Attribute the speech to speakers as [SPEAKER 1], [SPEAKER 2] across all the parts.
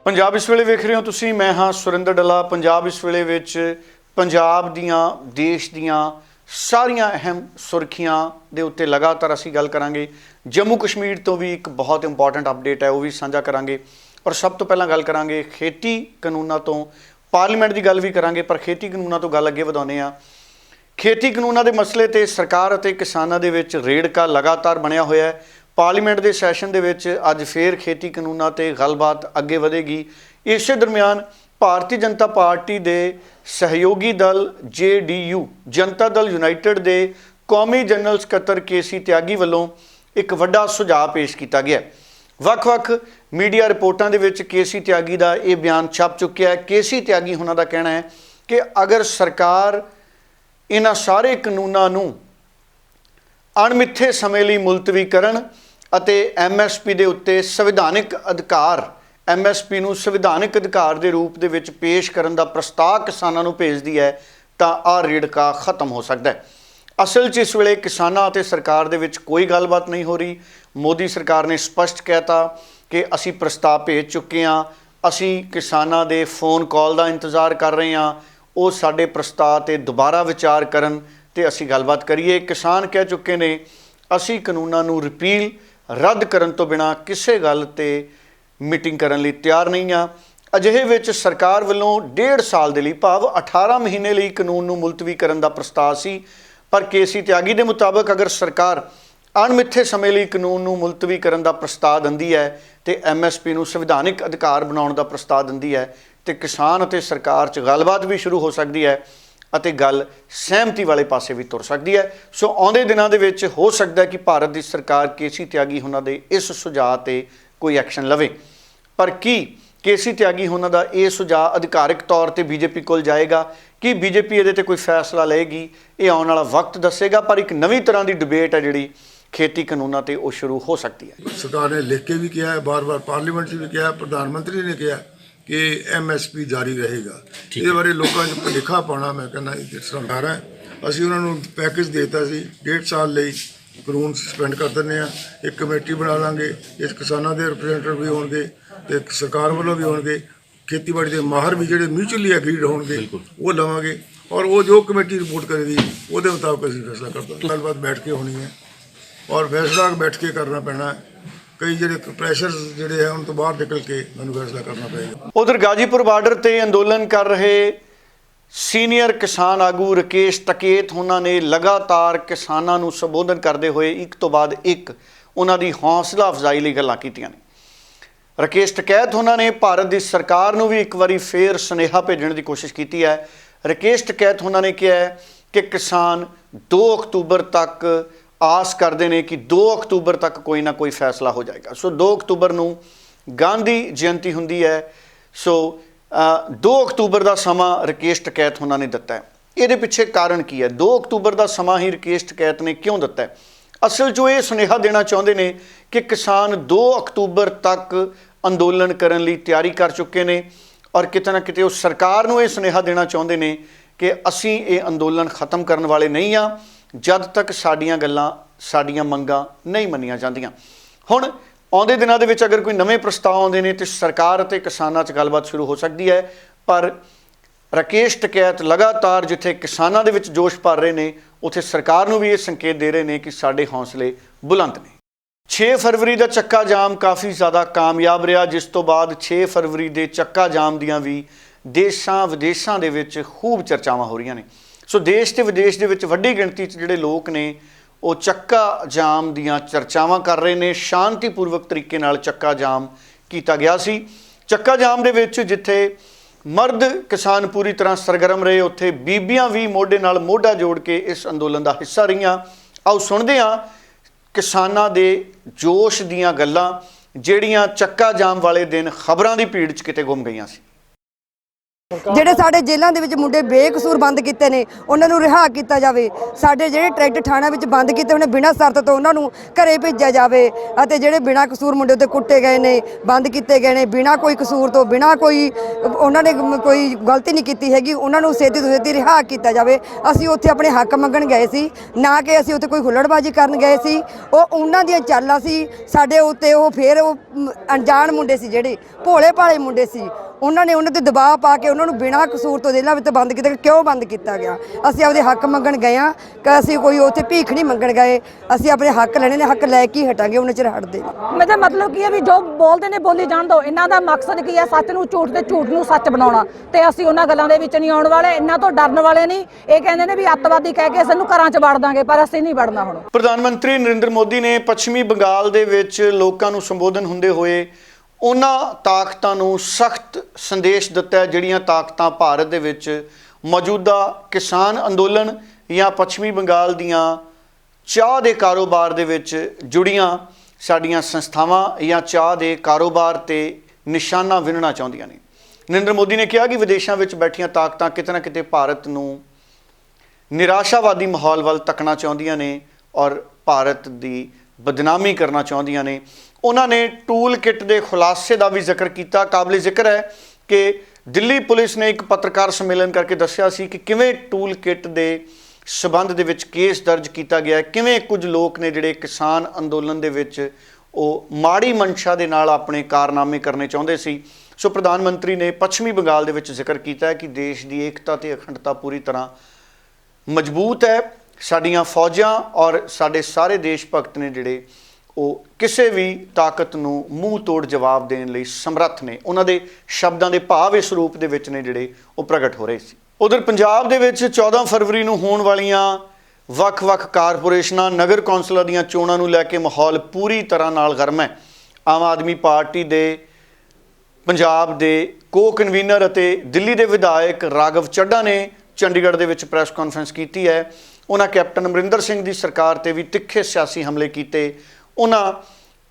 [SPEAKER 1] पंजाब इस वेले वेख रहे हो तुसी। मैं हाँ सुरिंदर डला। पंजाब इस वेले विच पंजाब दियां देश दियां सारियां अहम सुर्खियां दे उत्ते लगातार असीं गल करांगे। जम्मू कश्मीर तो भी एक बहुत इंपॉर्टेंट अपडेट है, वो भी साझा करांगे। पर सब तो पहलां गल करांगे खेती कानूनां तो, पार्लीमेंट की गल भी करांगे, पर खेती कानूनां तो गल अगे वधाउने आ। खेती कानूनां दे मसले ते सरकार अते किसानां दे विच रेड़का लगातार बनिया होया है। पार्लीमेंट के सैशन के विच अज फिर खेती कानूनां ते गलबात अगे वधेगी। इस दरम्यान भारतीय जनता पार्टी के सहयोगी दल JDU जनता दल यूनाइटेड के कौमी जनरल सकत्तर KC त्यागी वालों एक वड्डा सुझाव पेश किया गया। ਵੱਖ-ਵੱਖ मीडिया रिपोर्टों के विच KC त्यागी का यह बयान छप चुकिया है। KC त्यागी होना का कहना है कि अगर सरकार इन्हां सारे कानूनां नूं अणमिथे समय लई मुलतवी करन ਅਤੇ MSP ਦੇ ਉੱਤੇ संविधानिक अधिकार MSP ਨੂੰ संविधानिक अधिकार ਦੇ रूप ਦੇ ਵਿੱਚ पेश ਕਰਨ ਦਾ ਪ੍ਰਸਤਾਵ ਕਿਸਾਨਾਂ ਨੂੰ ਭੇਜਦੀ ਹੈ ਤਾਂ ਆਹ ਰੇੜਕਾ ਖਤਮ ਹੋ ਸਕਦਾ ਹੈ। ਅਸਲ 'ਚ ਇਸ ਵੇਲੇ ਕਿਸਾਨਾਂ ਅਤੇ ਸਰਕਾਰ ਦੇ ਵਿੱਚ ਕੋਈ ਗੱਲਬਾਤ ਨਹੀਂ ਹੋ ਰਹੀ। ਮੋਦੀ ਸਰਕਾਰ ਨੇ ਸਪਸ਼ਟ ਕਹਿਤਾ ਕਿ ਅਸੀਂ ਪ੍ਰਸਤਾਵ ਭੇਜ ਚੁੱਕੇ ਹਾਂ, ਅਸੀਂ ਕਿਸਾਨਾਂ ਦੇ ਫੋਨ ਕਾਲ ਦਾ ਇੰਤਜ਼ਾਰ ਕਰ ਰਹੇ ਹਾਂ, ਉਹ ਸਾਡੇ ਪ੍ਰਸਤਾਵ 'ਤੇ ਦੁਬਾਰਾ ਵਿਚਾਰ ਕਰਨ ਤੇ ਅਸੀਂ ਗੱਲਬਾਤ ਕਰੀਏ। ਕਿਸਾਨ ਕਹਿ ਚੁੱਕੇ ਨੇ ਅਸੀਂ ਕਾਨੂੰਨਾਂ ਨੂੰ ਰਿਪੀਲ रद्द करन तो बिना किसी गल ते मीटिंग करन लई तैयार नहीं आ। अजिहे विच सरकार वालों 1.5 साल दे लई भाव 18 महीने लई कानून नूं मुलतवी करन दा प्रस्ताव सी, पर KC त्यागी दे मुताबिक अगर सरकार अणमिथे समय लई कानून नूं मुलतवी करन दा प्रस्ताव दिंदी है ते MSP नूं संविधानिक अधिकार बनाउण दा प्रस्ताव दिंदी है ते किसान अते सरकार 'च गलबात भी शुरू हो सकदी है ਅਤੇ ਗੱਲ सहमति वाले पासे भी तुर सकती है। सो आउंदे दिनां दे विच हो सकता है कि भारत की सरकार KC त्यागी होना दे इस सुझाव ते कोई एक्शन लवे। पर की KC त्यागी होना दा ये सुझाव अधिकारिक तौर पर BJP कोल जाएगा कि BJP इहदे ते कोई फैसला लेगी, ये आने वाला वक्त दसेगा। पर एक नवी तरह की डिबेट है जिहड़ी खेती कानूनां ते वो शुरू हो सकती है। सरकार
[SPEAKER 2] ने लिख के भी किया है, बार बार पार्लीमेंट से भी किया है, प्रधानमंत्री ने किया कि MSP जारी रहेगा। ये बारे लोगों को भुलेखा पाना मैं कहना सरकार है। असी उन्होंने पैकेज देता सी 1.5 साल ਲਈ कानून सस्पेंड कर देने, एक कमेटी बना लाँगे, इस किसानों के रिप्रेजेंटेटिव भी होंगे तो सरकार वालों भी होंगे, खेतीबाड़ी के माहर भी जोड़े म्यूचुअली एग्रीड होंगे वो लवेंगे और वो जो कमेटी रिपोर्ट करेगी वो मुताबिक अभी फैसला करते। गलबात बैठ के होनी है और फैसला बैठ के करना पैना है। कई जो प्रैशर जोड़े हैं उन तो बाहर निकल के मैं फैसला करना पड़ेगा।
[SPEAKER 1] उधर गाजीपुर बार्डर पर अंदोलन कर रहे सीनियर किसान आगू राकेश टकैत उन्होंने लगातार किसानों को संबोधन करते हुए एक तो बाद एक उन्होंने हौसला अफजाई लिए गल्लां कीतियां ने। राकेश टकैत उन्होंने भारत की सरकार को भी एक बार फिर सुनेहा भेजने की कोशिश की है। राकेश टकैत उन्होंने कहा है कि किसान 2 अक्तूबर तक आस करते हैं कि 2 अक्तूबर तक कोई ना कोई फैसला हो जाएगा। सो 2 अक्तूबर को गांधी जयंती होंदी है। सो 2 अक्तूबर का समा राकेश टकैत उन्होंने दिता है। ये पिछे कारण की है? 2 अक्तूबर का समा ही राकेश टकैत ने क्यों दिता है? असल जो ये सुनेहा देना चाहते हैं कि किसान 2 अक्तूबर तक अंदोलन करने लई तैयारी कर चुके हैं और किते ना किते सरकार को यह सुनेहा देना चाहते हैं कि असी ये अंदोलन खत्म करने वाले नहीं हाँ जद तक साडियां गल्लां साडियां मंगां नहीं मन्नियां जांदियां। हुण आउंदे दिनां दे विच अगर कोई नवे प्रस्ताव आउंदे ने तो सरकार अते किसानां 'च गलबात शुरू हो सकती है। पर राकेश टकैत लगातार जिथे किसानां दे विच जोश भर रहे हैं उत्थे सरकार नूं भी ये संकेत दे रहे हैं कि साडे हौसले बुलंद ने। 6 फरवरी का चक्का जाम काफ़ी ज़्यादा कामयाब रहा, जिस तो बाद 6 फरवरी के चक्का जाम दियां भी देशां विदेशां दे विच खूब चर्चावां हो रही ने। सो देश ते विदेश दे विच वड्डी गिणती जिहड़े लोग ने वो चक्का जाम दियां चर्चावां कर रहे हैं। शांतिपूर्वक तरीके नाल चक्का जाम कीता गया सी। चक्का जाम दे विच जिथे मर्द किसान पूरी तरह सरगर्म रहे, उत्थे बीबियां भी मोढे नाल मोढा जोड़ के इस अंदोलन का हिस्सा रहीआं। आओ सुणदे हां किसानां दे जोश दीयां गल्लां जिहड़ियां चक्का जाम वाले दिन खबरां दी भीड़ च किते गुम गईआं सी।
[SPEAKER 3] ਜਿਹੜੇ ਸਾਡੇ ਜੇਲ੍ਹਾਂ ਦੇ ਵਿੱਚ ਮੁੰਡੇ ਬੇਕਸੂਰ ਬੰਦ ਕੀਤੇ ਨੇ ਉਹਨਾਂ ਨੂੰ ਰਿਹਾ ਕੀਤਾ ਜਾਵੇ। ਸਾਡੇ ਜਿਹੜੇ ਟਰੈਕਟਰ ਥਾਣਾ ਵਿੱਚ ਬੰਦ ਕੀਤੇ ਉਹਨੇ ਬਿਨਾਂ ਸ਼ਰਤ ਤੋਂ ਉਹਨਾਂ ਨੂੰ ਘਰੇ ਭੇਜਿਆ ਜਾਵੇ ਅਤੇ ਜਿਹੜੇ ਬਿਨਾਂ ਕਸੂਰ ਮੁੰਡੇ ਉੱਤੇ ਕੁੱਟੇ ਗਏ ਨੇ, ਬੰਦ ਕੀਤੇ ਗਏ ਨੇ ਬਿਨਾਂ ਕੋਈ ਕਸੂਰ ਤੋਂ, ਬਿਨਾਂ ਕੋਈ ਉਹਨਾਂ ਨੇ ਕੋਈ ਗਲਤੀ ਨਹੀਂ ਕੀਤੀ ਹੈਗੀ, ਉਹਨਾਂ ਨੂੰ ਛੇਤੀ ਤੋਂ ਛੇਤੀ ਰਿਹਾ ਕੀਤਾ ਜਾਵੇ। ਅਸੀਂ ਉੱਥੇ ਆਪਣੇ ਹੱਕ ਮੰਗਣ ਗਏ ਸੀ, ਨਾ ਕਿ ਅਸੀਂ ਉੱਥੇ ਕੋਈ ਹੁੱਲੜਬਾਜ਼ੀ ਕਰਨ ਗਏ ਸੀ। ਉਹ ਉਹਨਾਂ ਦੀਆਂ ਚਾਲਾਂ ਸੀ ਸਾਡੇ ਉੱਤੇ। ਉਹ ਫਿਰ ਉਹ ਅਣਜਾਣ ਮੁੰਡੇ ਸੀ, ਜਿਹੜੇ ਭੋਲੇ ਭਾਲੇ ਮੁੰਡੇ ਸੀ, ਉਹਨਾਂ ਨੇ ਉਹਨਾਂ ਤੇ ਦਬਾਅ ਪਾ ਕੇ ਉਹਨਾਂ ਨੂੰ ਬਿਨਾਂ ਕਸੂਰ ਤੋਂ ਜੇਲ੍ਹਾਂ ਵਿੱਚ ਬੰਦ ਕੀਤਾ। ਕਿਉਂ ਬੰਦ ਕੀਤਾ ਗਿਆ? ਅਸੀਂ ਆਪਦੇ ਹੱਕ ਮੰਗਣ ਗਏ ਹਾਂ ਕਿ ਅਸੀਂ ਕੋਈ ਉੱਥੇ ਭੀਖ ਨਹੀਂ ਮੰਗਣ ਗਏ। ਅਸੀਂ ਆਪਣੇ ਹੱਕ ਲੈਣੇ ਨੇ, ਹੱਕ ਲੈ ਕੇ ਹੀ ਹਟਾਂਗੇ, ਉਹਨਾਂ ਚਿਰ ਹਟਦੇ।
[SPEAKER 4] ਮੇਰਾ ਮਤਲਬ ਕੀ ਹੈ ਵੀ ਜੋ ਬੋਲਦੇ ਨੇ ਬੋਲੀ ਜਾਣ ਦਿਓ। ਇਹਨਾਂ ਦਾ ਮਕਸਦ ਕੀ ਹੈ? ਸੱਚ ਨੂੰ ਝੂਠ ਤੇ ਝੂਠ ਨੂੰ ਸੱਚ ਬਣਾਉਣਾ। ਤੇ ਅਸੀਂ ਉਹਨਾਂ ਗੱਲਾਂ ਦੇ ਵਿੱਚ ਨਹੀਂ ਆਉਣ ਵਾਲੇ, ਇਹਨਾਂ ਤੋਂ ਡਰਨ ਵਾਲੇ ਨਹੀਂ। ਇਹ ਕਹਿੰਦੇ ਨੇ ਵੀ ਅੱਤਵਾਦੀ ਕਹਿ ਕੇ ਸਾਨੂੰ ਘਰਾਂ 'ਚ ਵੜ ਦਾਂਗੇ, ਪਰ ਅਸੀਂ ਨਹੀਂ ਵੜਨਾ। ਹੁਣ
[SPEAKER 1] ਪ੍ਰਧਾਨ ਮੰਤਰੀ ਨਰਿੰਦਰ ਮੋਦੀ ਨੇ ਪੱਛਮੀ ਬੰਗਾਲ ਦੇ ਵਿੱਚ ਲੋਕਾਂ ਨੂੰ ਸੰਬੋਧਨ ਹੁੰਦੇ ਹੋਏ ਉਹਨਾਂ ਤਾਕਤਾਂ ਨੂੰ ਸਖਤ ਸੰਦੇਸ਼ ਦਿੱਤਾ ਹੈ ਜਿਹੜੀਆਂ ਤਾਕਤਾਂ ਭਾਰਤ ਦੇ ਵਿੱਚ ਮੌਜੂਦਾ ਕਿਸਾਨ ਅੰਦੋਲਨ ਜਾਂ ਪੱਛਮੀ ਬੰਗਾਲ ਦੀਆਂ ਚਾਹ ਦੇ ਕਾਰੋਬਾਰ ਦੇ ਵਿੱਚ ਜੁੜੀਆਂ ਸਾਡੀਆਂ ਸੰਸਥਾਵਾਂ ਜਾਂ ਚਾਹ ਦੇ ਕਾਰੋਬਾਰ ਤੇ ਨਿਸ਼ਾਨਾ ਵਿੰਨ੍ਹਣਾ ਚਾਹੁੰਦੀਆਂ ਨੇ। ਨਰਿੰਦਰ ਮੋਦੀ ਨੇ ਕਿਹਾ ਕਿ ਵਿਦੇਸ਼ਾਂ ਵਿੱਚ ਬੈਠੀਆਂ ਤਾਕਤਾਂ ਕਿਤੇ ਨਾ ਕਿਤੇ ਭਾਰਤ ਨੂੰ ਨਿਰਾਸ਼ਾਵਾਦੀ ਮਾਹੌਲ ਵੱਲ ਧੱਕਣਾ ਚਾਹੁੰਦੀਆਂ ਨੇ ਔਰ ਭਾਰਤ ਦੀ ਬਦਨਾਮੀ ਕਰਨਾ ਚਾਹੁੰਦੀਆਂ ਨੇ। ਉਹਨਾਂ ਨੇ ਟੂਲ ਕਿੱਟ ਦੇ ਖੁਲਾਸੇ ਦਾ ਵੀ ਜ਼ਿਕਰ ਕੀਤਾ। ਕਾਬਲੇ ਜ਼ਿਕਰ ਹੈ ਕਿ ਦਿੱਲੀ ਪੁਲਿਸ ਨੇ ਇੱਕ ਪੱਤਰਕਾਰ ਸੰਮੇਲਨ ਕਰਕੇ ਦੱਸਿਆ ਸੀ ਕਿ ਕਿਵੇਂ ਟੂਲ ਕਿੱਟ ਦੇ ਸਬੰਧ ਦੇ ਵਿੱਚ ਕੇਸ ਦਰਜ ਕੀਤਾ ਗਿਆ, ਕਿਵੇਂ ਕੁਝ ਲੋਕ ਨੇ ਜਿਹੜੇ ਕਿਸਾਨ ਅੰਦੋਲਨ ਦੇ ਵਿੱਚ ਉਹ ਮਾੜੀ ਮਨਸ਼ਾ ਦੇ ਨਾਲ ਆਪਣੇ ਕਾਰਨਾਮੇ ਕਰਨੇ ਚਾਹੁੰਦੇ ਸੀ। ਸੋ ਪ੍ਰਧਾਨ ਮੰਤਰੀ ਨੇ ਪੱਛਮੀ ਬੰਗਾਲ ਦੇ ਵਿੱਚ ਜ਼ਿਕਰ ਕੀਤਾ ਹੈ ਕਿ ਦੇਸ਼ ਦੀ ਏਕਤਾ ਤੇ ਅਖੰਡਤਾ ਪੂਰੀ ਤਰ੍ਹਾਂ ਮਜ਼ਬੂਤ ਹੈ। ਸਾਡੀਆਂ ਫੌਜਾਂ ਔਰ ਸਾਡੇ ਸਾਰੇ ਦੇਸ਼ ਭਗਤ ਨੇ ਜਿਹੜੇ ਉਹ ਕਿਸੇ ਵੀ ਤਾਕਤ ਨੂੰ ਮੂੰਹ ਤੋੜ ਜਵਾਬ ਦੇਣ ਲਈ ਸਮਰੱਥ ਨੇ। ਉਹਨਾਂ ਦੇ ਸ਼ਬਦਾਂ ਦੇ ਭਾਵ ਇਸ ਰੂਪ ਦੇ ਵਿੱਚ ਨੇ ਜਿਹੜੇ ਉਹ ਪ੍ਰਗਟ ਹੋ ਰਹੇ ਸੀ। ਉਧਰ ਪੰਜਾਬ ਦੇ ਵਿੱਚ 14 ਫਰਵਰੀ ਨੂੰ ਹੋਣ ਵਾਲੀਆਂ ਵੱਖ-ਵੱਖ ਕਾਰਪੋਰੇਸ਼ਨਾਂ, ਨਗਰ ਕੌਂਸਲਾਂ ਦੀਆਂ ਚੋਣਾਂ ਨੂੰ ਲੈ ਕੇ ਮਾਹੌਲ ਪੂਰੀ ਤਰ੍ਹਾਂ ਨਾਲ ਗਰਮ ਹੈ। ਆਮ ਆਦਮੀ ਪਾਰਟੀ ਦੇ ਪੰਜਾਬ ਦੇ ਕੋ ਕਨਵੀਨਰ ਅਤੇ ਦਿੱਲੀ ਦੇ ਵਿਧਾਇਕ ਰਾਘਵ ਚੱਡਾ ਨੇ ਚੰਡੀਗੜ੍ਹ ਦੇ ਵਿੱਚ ਪ੍ਰੈਸ ਕਾਨਫਰੰਸ ਕੀਤੀ ਹੈ। ਉਹਨਾਂ ਕੈਪਟਨ ਅਮਰਿੰਦਰ ਸਿੰਘ ਦੀ ਸਰਕਾਰ ਤੇ ਵੀ ਤਿੱਖੇ ਸਿਆਸੀ ਹਮਲੇ ਕੀਤੇ। ਉਹਨਾਂ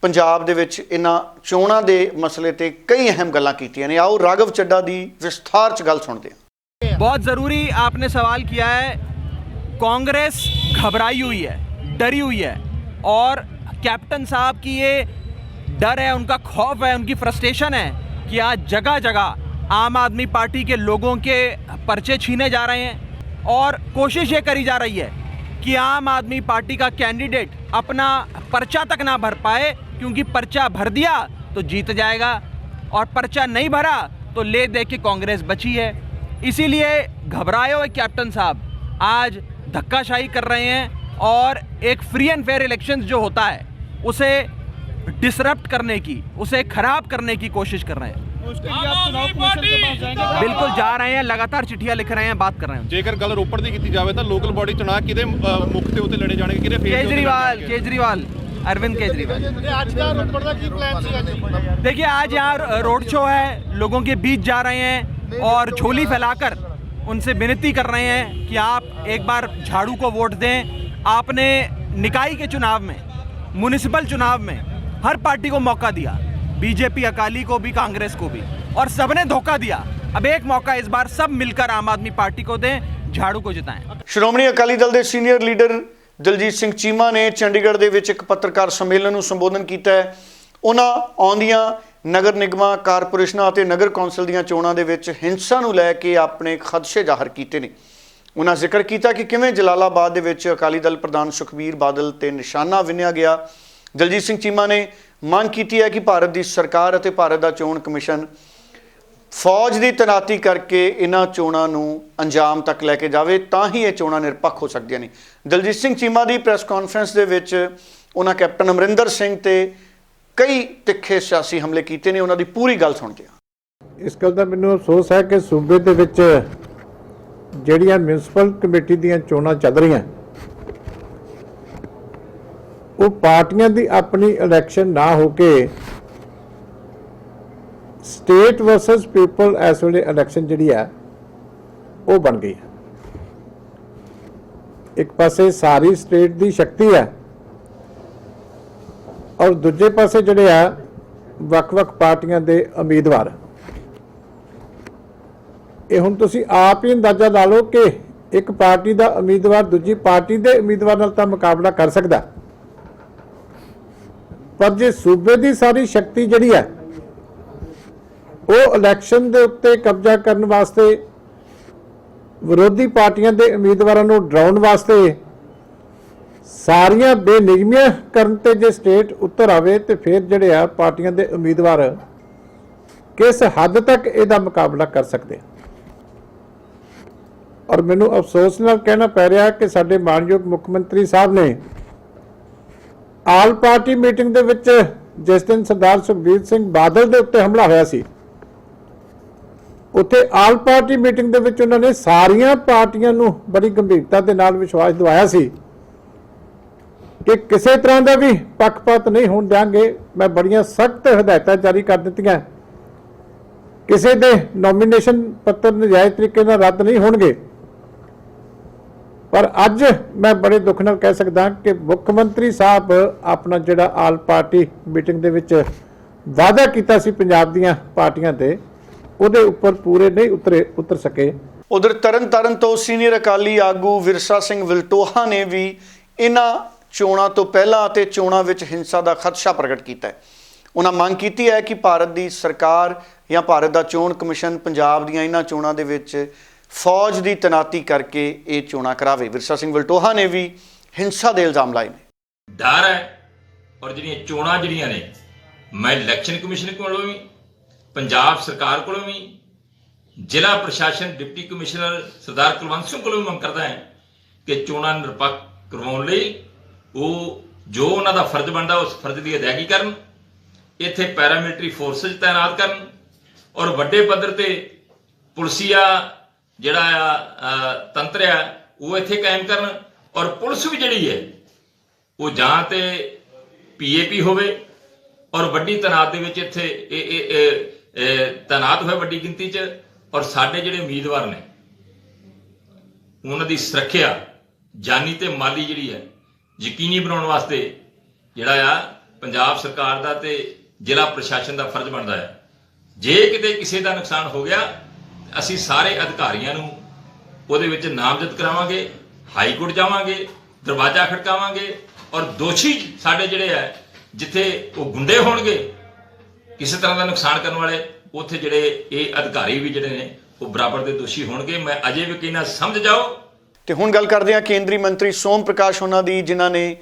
[SPEAKER 1] ਪੰਜਾਬ ਦੇ ਵਿੱਚ ਇਹਨਾਂ ਚੋਣਾਂ ਦੇ ਮਸਲੇ ਤੇ ਕਈ ਅਹਿਮ ਗੱਲਾਂ ਕੀਤੀਆਂ ਨੇ। आओ राघव चड्डा ਦੀ ਵਿਸਥਾਰ ਚ ਗੱਲ ਸੁਣਦੇ हैं।
[SPEAKER 5] बहुत ज़रूरी आपने सवाल किया है। कांग्रेस घबराई हुई है, डरी हुई है और कैप्टन साहब की ये डर है, उनका खौफ है, उनकी फ्रस्ट्रेशन है कि आज जगह जगह आम आदमी पार्टी के लोगों के पर्चे छीने जा रहे हैं और कोशिश ये करी जा रही है कि आम आदमी पार्टी का कैंडिडेट अपना पर्चा तक ना भर पाए, क्योंकि पर्चा भर दिया तो जीत जाएगा और पर्चा नहीं भरा तो ले दे के कांग्रेस बची है। इसीलिए घबराए हुए कैप्टन साहब आज धक्काशाही कर रहे हैं और एक फ्री एंड फेयर इलेक्शंस जो होता है उसे डिसरप्ट करने की, उसे खराब करने की कोशिश कर रहे हैं।
[SPEAKER 6] उसके लिए आप चुनाव कमीशन के पास जाएंगे?
[SPEAKER 5] बिल्कुल जा रहे हैं, लगातार चिट्ठियां लिख रहे हैं, बात कर रहे हैं।
[SPEAKER 6] ਜੇਕਰ ਗੱਲ ਰੋਪੜ ਦੀ ਕੀਤੀ ਜਾਵੇ ਤਾਂ ਲੋਕਲ ਬਾਡੀ ਚੁਣਾव ਕਿਹਦੇ ਮੁੱਖ ਦੇ ਉੱਤੇ ਲੜੇ ਜਾਣਗੇ, ਕਿਹਦੇ ਫੇਸ
[SPEAKER 5] केजरीवाल अरविंद केजरीवाल।
[SPEAKER 6] ਅੱਜ ਦਾ ਰੋਪੜ ਦਾ ਕੀ ਪਲਾਨ ਸੀ ਅੱਜ?
[SPEAKER 5] देखिए आज यहाँ रोड शो है, लोगों के बीच जा रहे हैं और झोली फैलाकर उनसे विनती कर रहे हैं कि आप एक बार झाड़ू को वोट दें। आपने निकाय के चुनाव में, म्युनिसिपल चुनाव में हर पार्टी को मौका दिया, बीजेपी, अकाली को भी, कांग्रेस को भी, और सबने धोखा दिया। अब एक मौका इस बार सब मिलकर आम आदमी पार्टी को दें, झाड़ू को जिताएं।
[SPEAKER 1] ਸ਼੍ਰੋਮਣੀ ਅਕਾਲੀ ਦਲ ਦੇ ਸੀਨੀਅਰ ਲੀਡਰ ਦਲਜੀਤ ਸਿੰਘ ਚੀਮਾ ਨੇ ਚੰਡੀਗੜ੍ਹ ਦੇ ਵਿੱਚ ਇੱਕ ਪੱਤਰਕਾਰ ਸੰਮੇਲਨ ਨੂੰ ਸੰਬੋਧਨ ਕੀਤਾ ਹੈ। ਉਹਨਾਂ ਆਉਂਦੀਆਂ ਨਗਰ ਨਿਗਮਾਂ, ਕਾਰਪੋਰੇਸ਼ਨਾਂ ਅਤੇ ਨਗਰ ਕੌਂਸਲ ਦੀਆਂ ਚੋਣਾਂ ਦੇ ਵਿੱਚ ਹਿੰਸਾ ਨੂੰ ਲੈ ਕੇ ਆਪਣੇ ਖਦਸ਼ੇ ਜ਼ਾਹਰ ਕੀਤੇ ਨੇ। ਉਹਨਾਂ ਜ਼ਿਕਰ ਕੀਤਾ ਕਿ ਕਿਵੇਂ ਜਲਾਲਾਬਾਦ ਦੇ ਵਿੱਚ ਅਕਾਲੀ ਦਲ ਪ੍ਰਧਾਨ ਸੁਖਬੀਰ ਬਾਦਲ ਤੇ ਨਿਸ਼ਾਨਾ ਵਿੰਨ੍ਹਿਆ ਗਿਆ। ਦਲਜੀਤ ਸਿੰਘ ਚੀਮਾ ਨੇ ਮੰਗ ਕੀਤੀ ਹੈ ਕਿ ਭਾਰਤ ਦੀ ਸਰਕਾਰ ਅਤੇ ਭਾਰਤ ਦਾ ਚੋਣ ਕਮਿਸ਼ਨ ਫੌਜ ਦੀ ਤੈਨਾਤੀ ਕਰਕੇ ਇਹਨਾਂ ਚੋਣਾਂ ਨੂੰ ਅੰਜਾਮ ਤੱਕ ਲੈ ਕੇ ਜਾਵੇ, ਤਾਂ ਹੀ ਇਹ ਚੋਣਾਂ ਨਿਰਪੱਖ ਹੋ ਸਕਦੀਆਂ ਨੇ। ਦਲਜੀਤ ਸਿੰਘ ਚੀਮਾ ਦੀ ਪ੍ਰੈਸ ਕਾਨਫਰੰਸ ਦੇ ਵਿੱਚ ਉਹਨਾਂ ਕੈਪਟਨ ਅਮਰਿੰਦਰ ਸਿੰਘ ਤੇ ਕਈ ਤਿੱਖੇ ਸਿਆਸੀ ਹਮਲੇ ਕੀਤੇ ਨੇ। ਉਹਨਾਂ ਦੀ ਪੂਰੀ ਗੱਲ ਸੁਣਦੇ ਹਾਂ।
[SPEAKER 7] ਇਸ ਗੱਲ ਦਾ ਮੈਨੂੰ ਅਫਸੋਸ ਹੈ ਕਿ ਸੂਬੇ ਦੇ ਵਿੱਚ ਜਿਹੜੀਆਂ ਮਿਊਨਿਸਪਲ ਕਮੇਟੀ ਦੀਆਂ ਚੋਣਾਂ ਚੱਲ ਰਹੀਆਂ, ਉਹ ਪਾਰਟੀਆਂ ਦੀ ਆਪਣੀ ਇਲੈਕਸ਼ਨ ਨਾ ਹੋ ਕੇ ਸਟੇਟ ਵਰਸਸ ਪੀਪਲ ਇਸ ਵੇਲੇ ਇਲੈਕਸ਼ਨ ਜਿਹੜੀ ਹੈ ਉਹ ਬਣ ਗਈ ਹੈ। ਇੱਕ ਪਾਸੇ ਸਾਰੀ ਸਟੇਟ ਦੀ ਸ਼ਕਤੀ ਹੈ ਔਰ ਦੂਜੇ ਪਾਸੇ ਜਿਹੜੇ ਆ ਵੱਖ-ਵੱਖ ਪਾਰਟੀਆਂ ਦੇ ਉਮੀਦਵਾਰ। ਇਹ ਹੁਣ ਤੁਸੀਂ ਆਪ ਹੀ ਅੰਦਾਜ਼ਾ ਲਾ ਲਓ ਕਿ ਇੱਕ ਪਾਰਟੀ ਦਾ ਉਮੀਦਵਾਰ ਦੂਜੀ ਪਾਰਟੀ ਦੇ ਉਮੀਦਵਾਰ ਨਾਲ ਤਾਂ ਮੁਕਾਬਲਾ ਕਰ ਸਕਦਾ, ਪਰ ਜੇ ਸੂਬੇ ਦੀ ਸਾਰੀ ਸ਼ਕਤੀ ਜਿਹੜੀ ਹੈ ਉਹ ਇਲੈਕਸ਼ਨ ਦੇ ਉੱਤੇ ਕਬਜ਼ਾ ਕਰਨ ਵਾਸਤੇ, ਵਿਰੋਧੀ ਪਾਰਟੀਆਂ ਦੇ ਉਮੀਦਵਾਰਾਂ ਨੂੰ ਡਰਾਉਣ ਵਾਸਤੇ, ਸਾਰੀਆਂ ਬੇਨਿਯਮੀਆਂ ਕਰਨ ਤੇ ਜੇ ਸਟੇਟ ਉੱਤਰ ਆਵੇ ਤੇ ਫਿਰ ਜਿਹੜੇ ਆ ਪਾਰਟੀਆਂ ਦੇ ਉਮੀਦਵਾਰ ਕਿਸ ਹੱਦ ਤੱਕ ਇਹਦਾ ਮੁਕਾਬਲਾ ਕਰ ਸਕਦੇ। ਔਰ ਮੈਨੂੰ ਅਫਸੋਸ ਨਾਲ ਕਹਿਣਾ ਪੈ ਰਿਹਾ ਕਿ ਸਾਡੇ ਮਾਨਯੋਗ ਮੁੱਖ ਮੰਤਰੀ ਸਾਹਿਬ ਨੇ ਆਲ ਪਾਰਟੀ ਮੀਟਿੰਗ ਦੇ ਵਿੱਚ ਜਿਸ ਦਿਨ ਸਰਦਾਰ ਸੁਖਬੀਰ ਸਿੰਘ ਬਾਦਲ ਦੇ ਉੱਤੇ ਹਮਲਾ ਹੋਇਆ ਸੀ, ਉੱਥੇ ਆਲ ਪਾਰਟੀ ਮੀਟਿੰਗ ਦੇ ਵਿੱਚ ਉਹਨਾਂ ਨੇ ਸਾਰੀਆਂ ਪਾਰਟੀਆਂ ਨੂੰ ਬੜੀ ਗੰਭੀਰਤਾ ਦੇ ਨਾਲ ਵਿਸ਼ਵਾਸ ਦਿਵਾਇਆ ਸੀ ਕਿ ਕਿਸੇ ਤਰ੍ਹਾਂ ਦਾ ਵੀ ਪੱਖਪਾਤ ਨਹੀਂ ਹੋਣ ਦਿਆਂਗੇ। ਮੈਂ ਬੜੀਆਂ ਸਖਤ ਹਦਾਇਤਾਂ ਜਾਰੀ ਕਰ ਦਿੱਤੀਆਂ, ਕਿਸੇ ਦੇ ਨੋਮੀਨੇਸ਼ਨ ਪੱਤਰ ਨਜਾਇਜ਼ ਤਰੀਕੇ ਨਾਲ ਰੱਦ ਨਹੀਂ ਹੋਣਗੇ। ਪਰ ਅੱਜ ਮੈਂ ਬੜੇ ਦੁੱਖ ਨਾਲ ਕਹਿ ਸਕਦਾ ਕਿ ਮੁੱਖ ਮੰਤਰੀ ਸਾਹਿਬ ਆਪਣਾ ਜਿਹੜਾ ਆਲ ਪਾਰਟੀ ਮੀਟਿੰਗ ਦੇ ਵਿੱਚ ਵਾਅਦਾ ਕੀਤਾ ਸੀ ਪੰਜਾਬ ਦੀਆਂ ਪਾਰਟੀਆਂ ਤੇ, ਉਹਦੇ ਉੱਪਰ ਪੂਰੇ ਨਹੀਂ ਉਤਰ ਸਕੇ।
[SPEAKER 1] ਉਧਰ ਤਰਨਤਾਰਨ ਤੋਂ ਸੀਨੀਅਰ ਅਕਾਲੀ ਆਗੂ ਵਿਰਸਾ ਸਿੰਘ ਵਲਟੋਹਾ ਨੇ ਵੀ ਇਹਨਾਂ ਚੋਣਾਂ ਤੋਂ ਪਹਿਲਾਂ ਅਤੇ ਚੋਣਾਂ ਵਿੱਚ ਹਿੰਸਾ ਦਾ ਖਦਸ਼ਾ ਪ੍ਰਗਟ ਕੀਤਾ ਹੈ। ਉਹਨਾਂ ਮੰਗ ਕੀਤੀ ਹੈ ਕਿ ਭਾਰਤ ਦੀ ਸਰਕਾਰ ਜਾਂ ਭਾਰਤ ਦਾ ਚੋਣ ਕਮਿਸ਼ਨ ਪੰਜਾਬ ਦੀਆਂ ਇਹਨਾਂ ਚੋਣਾਂ ਦੇ ਵਿੱਚ ਫੌਜ ਦੀ ਤੈਨਾਤੀ ਕਰਕੇ ਇਹ ਚੋਣਾਂ ਕਰਾਵੇ। ਵਿਰਸਾ ਸਿੰਘ ਵਲਟੋਹਾ ਨੇ ਵੀ ਹਿੰਸਾ ਦੇ ਇਲਜ਼ਾਮ ਲਾਏ ਨੇ।
[SPEAKER 8] ਡਰ ਹੈ ਔਰ ਜਿਹੜੀਆਂ ਚੋਣਾਂ ਜਿਹੜੀਆਂ ਨੇ, ਮੈਂ ਇਲੈਕਸ਼ਨ ਕਮਿਸ਼ਨ ਕੋਲੋਂ ਵੀ, ਪੰਜਾਬ ਸਰਕਾਰ ਕੋਲੋਂ ਵੀ, ਜ਼ਿਲ੍ਹਾ ਪ੍ਰਸ਼ਾਸਨ ਡਿਪਟੀ ਕਮਿਸ਼ਨਰ ਸਰਦਾਰ ਕੁਲਵੰਤ ਸਿੰਘ ਕੋਲੋਂ ਵੀ ਮੰਗ ਕਰਦਾ ਹੈ ਕਿ ਚੋਣਾਂ ਨਿਰਪੱਖ ਕਰਵਾਉਣ ਲਈ ਉਹ ਜੋ ਉਹਨਾਂ ਦਾ ਫਰਜ਼ ਬਣਦਾ ਉਸ ਫਰਜ਼ ਦੀ ਅਦਾਇਗੀ ਕਰਨ, ਇੱਥੇ ਪੈਰਾਮਿਲਟਰੀ ਫੋਰਸਿਸ ਤਾਇਨਾਤ ਕਰਨ ਔਰ ਵੱਡੇ ਪੱਧਰ ਤੇ ਪੁਲਿਸੀਆ ਜਿਹੜਾ ਆ ਤੰਤਰ ਆ ਉਹ ਇੱਥੇ ਕਾਇਮ ਕਰਨ ਔਰ ਪੁਲਿਸ ਵੀ ਜਿਹੜੀ ਹੈ ਉਹ ਜਾਂ ਤੇ ਪੀਏਪੀ ਹੋਵੇ ਔਰ ਵੱਡੀ ਤਾਦਾਦ ਦੇ ਵਿੱਚ ਇੱਥੇ ਤਾਇਨਾਤ ਹੋਏ ਵੱਡੀ ਗਿਣਤੀ 'ਚ, ਔਰ ਸਾਡੇ ਜਿਹੜੇ ਉਮੀਦਵਾਰ ਨੇ ਉਹਨਾਂ ਦੀ ਸੁਰੱਖਿਆ ਜਾਨੀ ਤੇ ਮਾਲੀ ਜਿਹੜੀ ਹੈ ਯਕੀਨੀ ਬਣਾਉਣ ਵਾਸਤੇ ਜਿਹੜਾ ਆ ਪੰਜਾਬ ਸਰਕਾਰ ਦਾ ਤੇ ਜ਼ਿਲ੍ਹਾ ਪ੍ਰਸ਼ਾਸਨ ਦਾ ਫਰਜ਼ ਬਣਦਾ ਹੈ। ਜੇ ਕਿਤੇ ਕਿਸੇ ਦਾ ਨੁਕਸਾਨ ਹੋ ਗਿਆ ਅਸੀਂ ਸਾਰੇ ਅਧਿਕਾਰੀਆਂ ਨੂੰ ਉਹਦੇ ਵਿੱਚ ਨਾਮਜ਼ਦ ਕਰਾਵਾਂਗੇ, ਹਾਈ ਕੋਰਟ ਜਾਵਾਂਗੇ, ਦਰਵਾਜ਼ਾ ਖੜਕਾਵਾਂਗੇ ਔਰ ਦੋਸ਼ੀ ਸਾਡੇ ਜਿਹੜੇ ਆ ਜਿੱਥੇ ਉਹ ਗੁੰਡੇ ਹੋਣਗੇ ਕਿਸੇ ਤਰ੍ਹਾਂ ਦਾ ਨੁਕਸਾਨ ਕਰਨ ਵਾਲੇ, ਉੱਥੇ ਜਿਹੜੇ ਇਹ ਅਧਿਕਾਰੀ ਵੀ ਜਿਹੜੇ ਨੇ ਉਹ ਬਰਾਬਰ ਦੇ ਦੋਸ਼ੀ ਹੋਣਗੇ। ਮੈਂ ਅਜੇ ਵੀ ਕਹਿਣਾ ਸਮਝ ਜਾਓ।
[SPEAKER 1] ਤੇ ਹੁਣ ਗੱਲ ਕਰਦੇ ਹਾਂ ਕੇਂਦਰੀ ਮੰਤਰੀ ਸੋਮ ਪ੍ਰਕਾਸ਼ ਉਹਨਾਂ ਦੀ, ਜਿਨ੍ਹਾਂ ਨੇ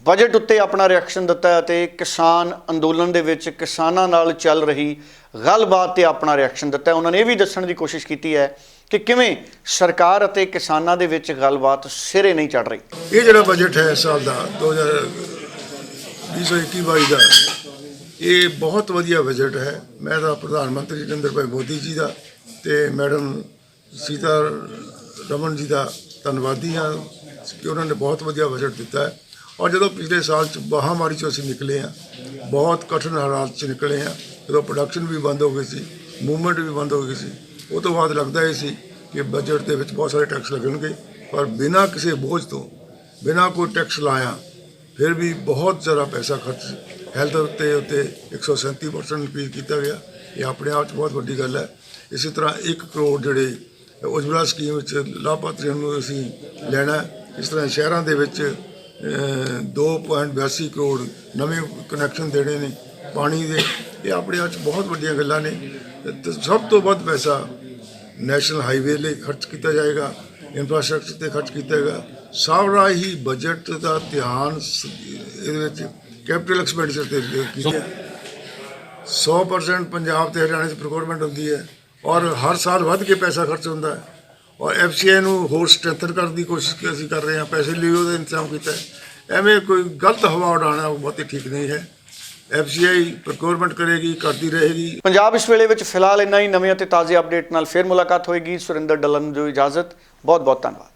[SPEAKER 1] ਬਜਟ ਉੱਤੇ ਆਪਣਾ ਰਿਐਕਸ਼ਨ ਦਿੱਤਾ ਅਤੇ ਕਿਸਾਨ ਅੰਦੋਲਨ ਦੇ ਵਿੱਚ ਕਿਸਾਨਾਂ ਨਾਲ ਚੱਲ ਰਹੀ ਗੱਲਬਾਤ ਤੇ ਆਪਣਾ ਰਿਐਕਸ਼ਨ ਦਿੱਤਾ। ਉਹਨਾਂ ਨੇ ਇਹ ਵੀ ਦੱਸਣ ਦੀ ਕੋਸ਼ਿਸ਼ ਕੀਤੀ ਹੈ ਕਿ ਕਿਵੇਂ ਸਰਕਾਰ ਅਤੇ ਕਿਸਾਨਾਂ ਦੇ ਵਿੱਚ ਗੱਲਬਾਤ ਸਿਰੇ ਨਹੀਂ ਚੜ ਰਹੀ।
[SPEAKER 2] ਇਹ ਜਿਹੜਾ ਬਜਟ ਹੈ ਇਸ ਸਾਲ ਦਾ 2021-22 ਦਾ, ਇਹ ਬਹੁਤ ਵਧੀਆ ਬਜਟ ਹੈ। ਮੈਂ ਤਾਂ ਪ੍ਰਧਾਨ ਮੰਤਰੀ ਨਰਿੰਦਰ ਭਾਈ ਮੋਦੀ ਜੀ ਦਾ ਤੇ ਮੈਡਮ ਸੀਤਾ ਰਮਨ ਜੀ ਦਾ ਧੰਨਵਾਦੀ ਹਾਂ ਕਿ ਉਹਨਾਂ ਨੇ ਬਹੁਤ ਵਧੀਆ ਬਜਟ ਦਿੱਤਾ ਹੈ। ਔਰ ਜਦੋਂ ਪਿਛਲੇ ਸਾਲ 'ਚ ਮਹਾਂਮਾਰੀ 'ਚੋਂ ਅਸੀਂ ਨਿਕਲੇ ਹਾਂ, ਬਹੁਤ ਕਠਿਨ ਹਾਲਾਤ 'ਚ ਨਿਕਲੇ ਹਾਂ, ਜਦੋਂ ਪ੍ਰੋਡਕਸ਼ਨ ਵੀ ਬੰਦ ਹੋ ਗਈ ਸੀ, ਮੂਵਮੈਂਟ ਵੀ ਬੰਦ ਹੋ ਗਈ ਸੀ, ਉਹ ਤੋਂ ਬਾਅਦ ਲੱਗਦਾ ਇਹ ਸੀ ਕਿ ਬਜਟ ਦੇ ਵਿੱਚ ਬਹੁਤ ਸਾਰੇ ਟੈਕਸ ਲੱਗਣਗੇ, ਪਰ ਬਿਨਾਂ ਕਿਸੇ ਬੋਝ ਤੋਂ, ਬਿਨਾਂ ਕੋਈ ਟੈਕਸ ਲਾਇਆ ਫਿਰ ਵੀ ਬਹੁਤ ਜ਼ਿਆਦਾ ਪੈਸਾ ਖਰਚ ਹੈਲਥ ਉੱਤੇ 137% ਇੰਕਰੀਜ਼ ਕੀਤਾ ਗਿਆ। ਇਹ ਆਪਣੇ ਆਪ 'ਚ ਬਹੁਤ ਵੱਡੀ ਗੱਲ ਹੈ। ਇਸੇ ਤਰ੍ਹਾਂ 1 ਕਰੋੜ ਜਿਹੜੇ ਉਜਵਲਾ ਸਕੀਮ ਵਿੱਚ ਲਾਭਪਾਤਰੀਆਂ ਨੂੰ ਅਸੀਂ ਲੈਣਾ। ਇਸ ਤਰ੍ਹਾਂ ਸ਼ਹਿਰਾਂ ਦੇ ਵਿੱਚ 2.82 ਕਰੋੜ ਨਵੇਂ ਕਨੈਕਸ਼ਨ ਦੇਣੇ ਨੇ ਪਾਣੀ ਦੇ। ਇਹ ਆਪਣੇ ਆਪ 'ਚ ਬਹੁਤ ਵੱਡੀਆਂ ਗੱਲਾਂ ਨੇ। ਤੇ ਸਭ ਤੋਂ ਵੱਧ ਪੈਸਾ ਨੈਸ਼ਨਲ ਹਾਈਵੇ ਲਈ ਖਰਚ ਕੀਤਾ ਜਾਏਗਾ, ਇੰਫਰਾਸਟ੍ਰਕਚਰ 'ਤੇ ਖਰਚ ਕੀਤਾ ਜਾਏਗਾ। ਸਾਰਾ ਹੀ ਬਜਟ ਦਾ ਧਿਆਨ ਇਹਦੇ ਵਿੱਚ ਕੈਪੀਟਲ ਐਕਸਪੈਂਡੀਚਰ 'ਤੇ ਕੀਤਾ। 100% ਪੰਜਾਬ ਤੇ ਹਰਿਆਣਾ 'ਚ ਪ੍ਰੋਕਿਊਰਮੈਂਟ ਹੁੰਦੀ ਹੈ ਔਰ ਹਰ ਸਾਲ ਵੱਧ ਕੇ ਪੈਸਾ ਖਰਚ ਹੁੰਦਾ ਹੈ। ਔਰ FCI ਨੂੰ ਹੋਰ ਸਟਰੈਂਥਨ ਕਰਨ ਦੀ ਕੋਸ਼ਿਸ਼ ਅਸੀਂ ਕਰ ਰਹੇ ਹਾਂ, ਪੈਸੇ ਲਈ ਉਹਦਾ ਇੰਤਜ਼ਾਮ ਕੀਤਾ ਹੈ। ਐਵੇਂ ਕੋਈ ਗਲਤ ਹਵਾ ਉਡਾਉਣਾ ਉਹ ਬਹੁਤ ਹੀ ਠੀਕ ਨਹੀਂ ਹੈ। FCI ਪ੍ਰੋਕਿਊਰਮੈਂਟ ਕਰੇਗੀ, ਕਰਦੀ ਰਹੇਗੀ।
[SPEAKER 1] ਪੰਜਾਬ ਇਸ ਵੇਲੇ ਵਿੱਚ ਫਿਲਹਾਲ ਇੰਨਾ ਹੀ। ਨਵੇਂ ਅਤੇ ਤਾਜ਼ੇ ਅਪਡੇਟ ਨਾਲ ਫਿਰ ਮੁਲਾਕਾਤ ਹੋਏਗੀ। ਸੁਰਿੰਦਰ ਡੱਲਾ ਨੂੰ ਦਿਓ ਇਜਾਜ਼ਤ। ਬਹੁਤ ਬਹੁਤ ਧੰਨਵਾਦ।